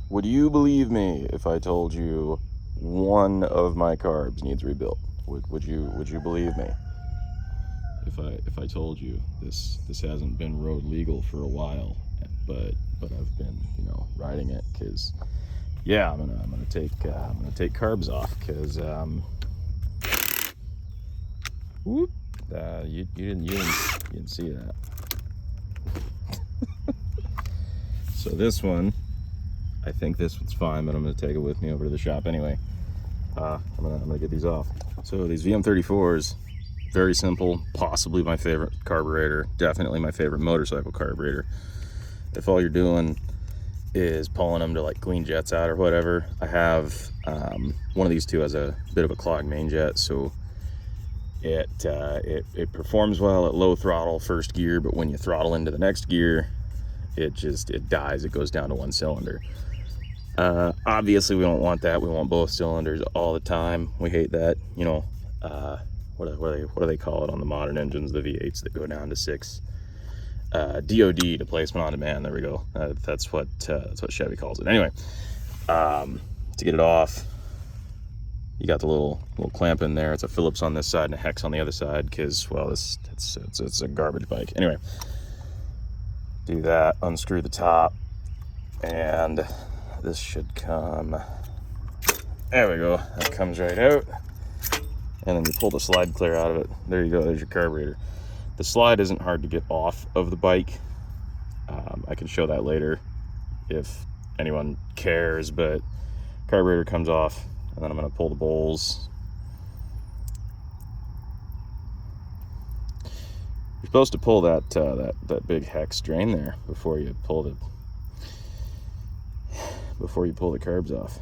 Would you believe me if I told you one of my carbs needs rebuilt? Would you believe me if I told you this hasn't been road legal for a while, but I've been, you know, riding it because yeah, I'm gonna take carbs off because whoop, you didn't see that. So this one, I think this one's fine, but I'm gonna take it with me over to the shop anyway. I'm gonna get these off. So these VM34s, very simple, possibly my favorite carburetor, definitely my favorite motorcycle carburetor. If all you're doing is pulling them to like clean jets out or whatever, I have one of these two has a bit of a clogged main jet, so it performs well at low throttle first gear, but when you throttle into the next gear, it dies. It goes down to one cylinder. Obviously we don't want that. We want both cylinders all the time. We hate that, you know, what do they call it on the modern engines, the V8s that go down to 6. DOD, displacement on demand. There we go. That's what Chevy calls it. Anyway, to get it off, you got the little clamp in there. It's a Phillips on this side and a hex on the other side because, well, it's a garbage bike. Anyway, do that, unscrew the top, and this should come. There we go. That comes right out, and then you pull the slide clear out of it. There you go. There's your carburetor. The slide isn't hard to get off of the bike. I can show that later if anyone cares, but carburetor comes off, and then I'm going to pull the bowls. You're supposed to pull that big hex drain there before you pull the carbs off.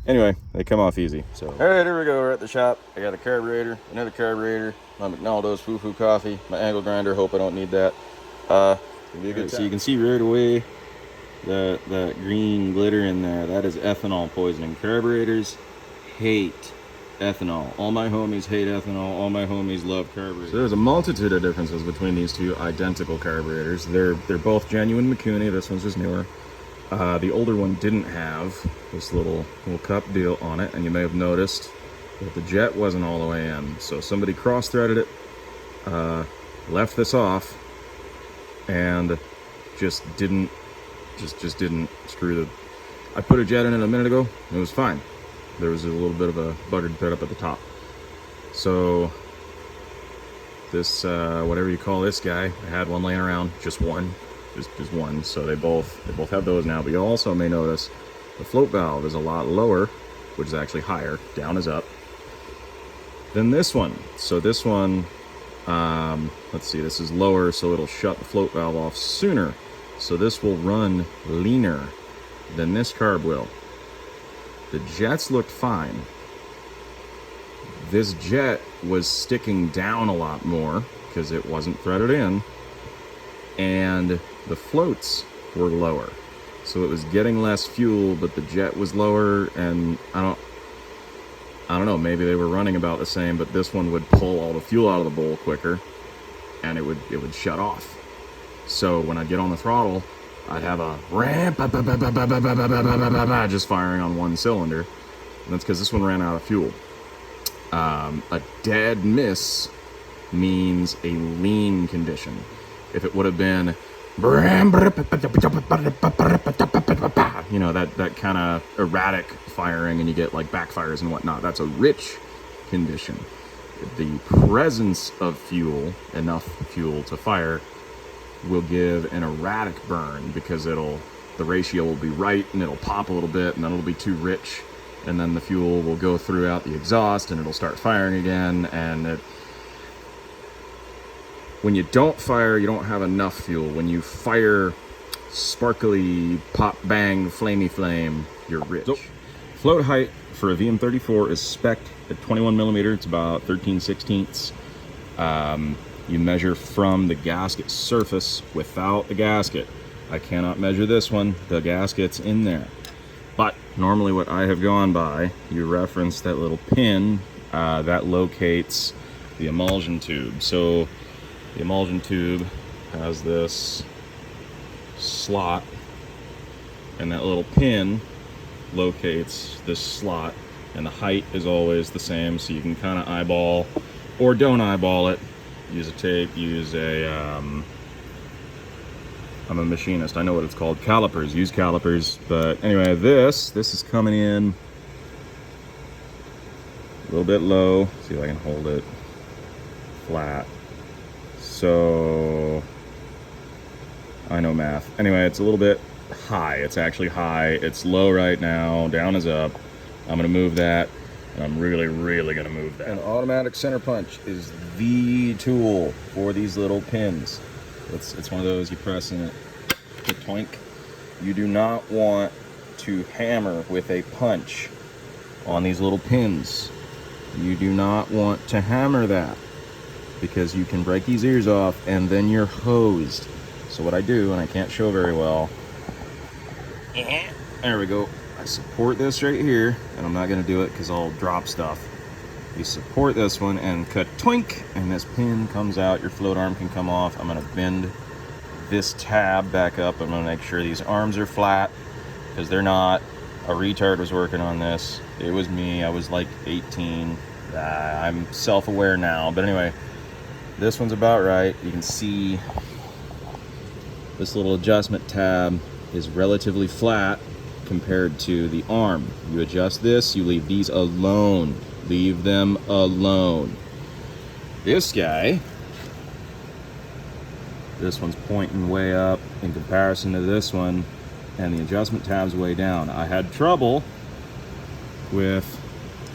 Anyway, they come off easy. So, all right, here we go. We're at the shop. I got a carburetor, another carburetor, my McNaldo's Foo coffee, my angle grinder. Hope I don't need that. So you can see right away that green glitter in there. That is ethanol poisoning. Carburetors hate ethanol. All my homies hate ethanol. All my homies love carburetors. So there's a multitude of differences between these two identical carburetors. They're both genuine Mikuni. This one's just newer. The older one didn't have this little cup deal on it, and you may have noticed that the jet wasn't all the way in. So somebody cross-threaded it, left this off, and just didn't screw the. I put a jet in it a minute ago. It was fine. There was a little bit of a buggered thread up at the top. So this whatever you call this guy, I had one laying around, just one. Just one, so they both have those now. But you also may notice the float valve is a lot lower, which is actually higher, down is up, than this one. So this one, let's see, this is lower, so it'll shut the float valve off sooner. So this will run leaner than this carb will. The jets looked fine. This jet was sticking down a lot more because it wasn't threaded in, and the floats were lower, so it was getting less fuel, but the jet was lower, and I don't know, maybe they were running about the same, but this one would pull all the fuel out of the bowl quicker, and it would shut off. So when I'd get on the throttle, I'd have a ramp just firing on one cylinder, and that's because this one ran out of fuel. A dead miss means a lean condition. If it would have been, you know, that kind of erratic firing, and you get like backfires and whatnot, that's a rich condition. The presence of fuel, enough fuel to fire, will give an erratic burn because the ratio will be right, and it'll pop a little bit, and then it'll be too rich, and then the fuel will go throughout the exhaust, and it'll start firing again, and when you don't fire, you don't have enough fuel. When you fire sparkly, pop, bang, flamey flame, you're rich. So, float height for a VM34 is spec'd at 21 millimeter. It's about 13/16. You measure from the gasket surface without the gasket. I cannot measure this one. The gasket's in there. But normally what I have gone by, you reference that little pin that locates the emulsion tube. So the emulsion tube has this slot and that little pin locates this slot, and the height is always the same, so you can kind of eyeball or don't eyeball it. Use a tape, use a I'm a machinist, I know what it's called, calipers, use calipers. But anyway, this is coming in a little bit low. See if I can hold it flat. So I know math. Anyway, it's a little bit high. It's actually high. It's low right now. Down is up. I'm gonna move that, and I'm really gonna move that. An automatic center punch is the tool for these little pins. It's one of those you press and it toink. You do not want to hammer with a punch on these little pins. You do not want to hammer that, because you can break these ears off and then you're hosed. So what I do, and I can't show very well, there we go. I support this right here, and I'm not gonna do it because I'll drop stuff. You support this one and cut twink, and this pin comes out. Your float arm can come off. I'm gonna bend this tab back up. I'm gonna make sure these arms are flat, because they're not. A retard was working on this. It was me. I was like 18. I'm self-aware now, but anyway, this one's about right. You can see this little adjustment tab is relatively flat compared to the arm. You adjust this, you leave these alone. Leave them alone. This guy, this one's pointing way up in comparison to this one, and the adjustment tab's way down. I had trouble with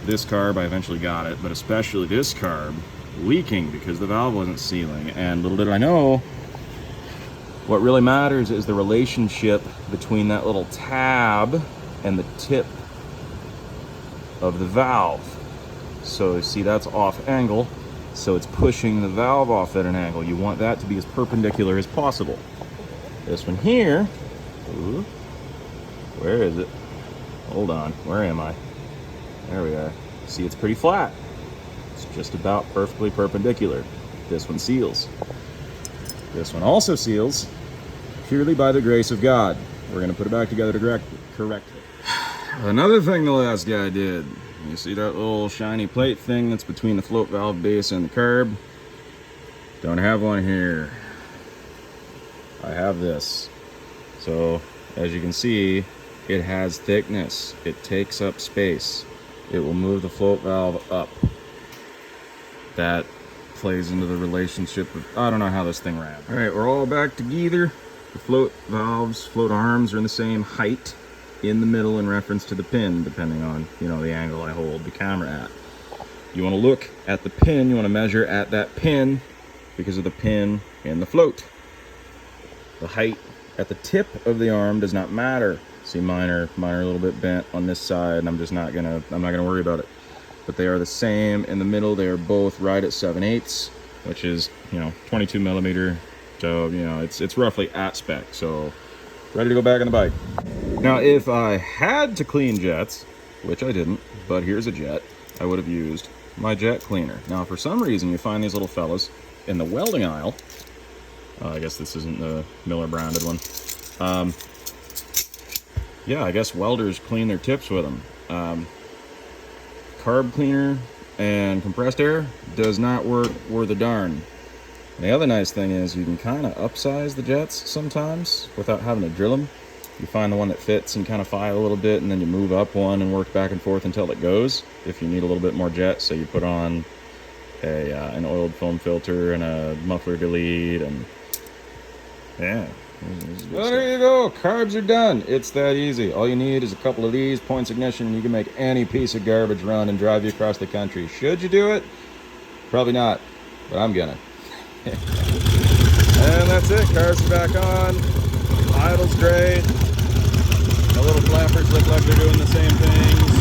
this carb. I eventually got it, but especially this carb leaking because the valve wasn't sealing. And little did I know, what really matters is the relationship between that little tab and the tip of the valve. So see, that's off angle, so it's pushing the valve off at an angle. You want that to be as perpendicular as possible. This one here, ooh, where is it? Hold on, where am I? There we are. See, it's pretty flat. It's just about perfectly perpendicular. This one seals. This one also seals purely by the grace of God. We're gonna put it back together to correct it. Another thing the last guy did, you see that little shiny plate thing that's between the float valve base and the carb? Don't have one here. I have this. So as you can see, it has thickness. It takes up space. It will move the float valve up. That plays into the relationship of, I don't know how this thing ran. All right, we're all back together. The float valves, float arms are in the same height in the middle in reference to the pin, depending on, you know, the angle I hold the camera at. You want to look at the pin, you want to measure at that pin because of the pin in the float. The height at the tip of the arm does not matter. See, mine are a little bit bent on this side, and I'm not gonna worry about it. But they are the same in the middle. They are both right at 7/8, which is, you know, 22 millimeter. So, you know, it's roughly at spec. So ready to go back on the bike. Now, if I had to clean jets, which I didn't, but here's a jet, I would have used my jet cleaner. Now, for some reason, you find these little fellas in the welding aisle. I guess this isn't the Miller branded one. Yeah, I guess welders clean their tips with them. Carb cleaner and compressed air does not work worth a darn. And the other nice thing is you can kind of upsize the jets sometimes without having to drill them. You find the one that fits and kind of file a little bit, and then you move up one and work back and forth until it goes. If you need a little bit more jet, so you put on an oiled foam filter and a muffler delete, and yeah. Well, there you go. Carbs are done. It's that easy. All you need is a couple of these, points ignition, and you can make any piece of garbage run and drive you across the country. Should you do it? Probably not, but I'm gonna. And that's it. Cars are back on. Idle's great. The little flappers look like they're doing the same things.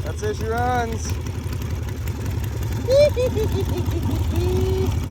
That's it. She runs.